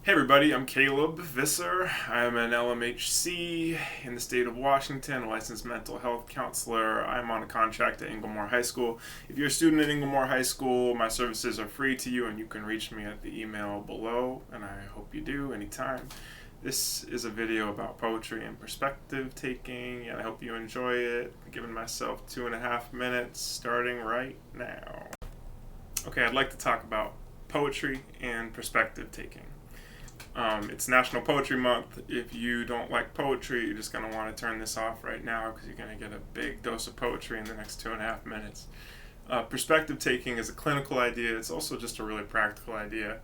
Hey everybody, I'm Calebv. I'm an LMHC in the state of Washington, a licensed mental health counselor. I'm on a contract at Inglemoor High School. If you're a student at Inglemoor High School, my services are free to you and you can reach me at the email below, and I hope you do anytime. This is a video about poetry and perspective taking, and I hope you enjoy it. I'm giving myself 2.5 minutes starting right now. Okay, I'd like to talk about poetry and perspective taking. It's National Poetry Month. If you don't like poetry, you're just going to want to turn this off right now because you're going to get a big dose of poetry in the next 2.5 minutes. Perspective taking is a clinical idea. It's also just a really practical idea.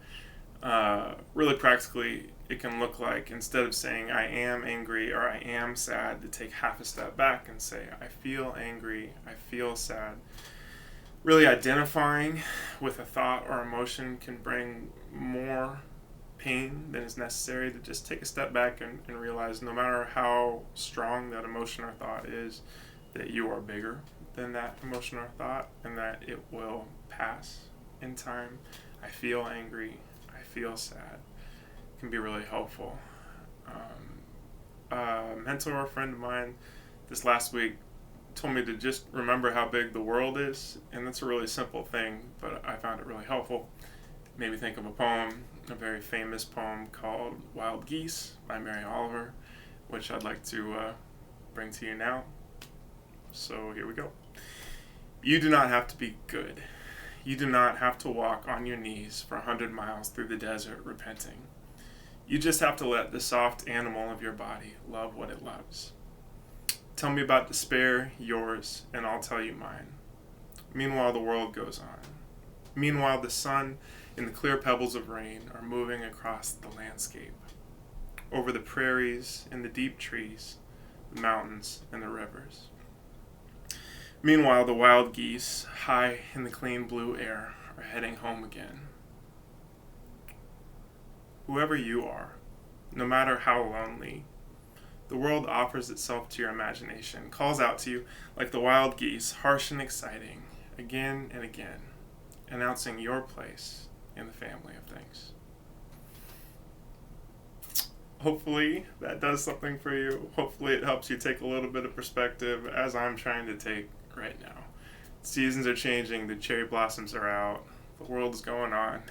Really practically, it can look like, instead of saying I am angry or I am sad, to take half a step back and say I feel angry, I feel sad. Really identifying with a thought or emotion can bring more pain than is necessary. To just take a step back and realize no matter how strong that emotion or thought is, that you are bigger than that emotion or thought and that it will pass in time. I feel angry, I feel sad, can be really helpful. A mentor or friend of mine this last week told me to just remember how big the world is, and that's a really simple thing, but I found it really helpful. It made me think of a poem, a very famous poem called Wild Geese by Mary Oliver, which I'd like to bring to you now. So here we go. You do not have to be good. You do not have to walk on your knees for 100 miles through the desert repenting. You just have to let the soft animal of your body love what it loves. Tell me about despair, yours, and I'll tell you mine. Meanwhile, the world goes on. Meanwhile, the sun and the clear pebbles of rain are moving across the landscape, over the prairies and the deep trees, the mountains and the rivers. Meanwhile, the wild geese, high in the clean blue air, are heading home again. Whoever you are, no matter how lonely, the world offers itself to your imagination, calls out to you like the wild geese, harsh and exciting, again and again, announcing your place in the family of things. Hopefully that does something for you. Hopefully it helps you take a little bit of perspective, as I'm trying to take right now. Seasons are changing, the cherry blossoms are out, the world is going on,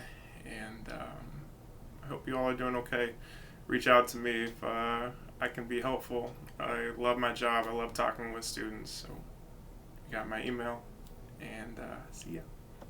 and I hope you all are doing okay. Reach out to me if I can be helpful. I love my job. I love talking with students. So you got my email, and see ya.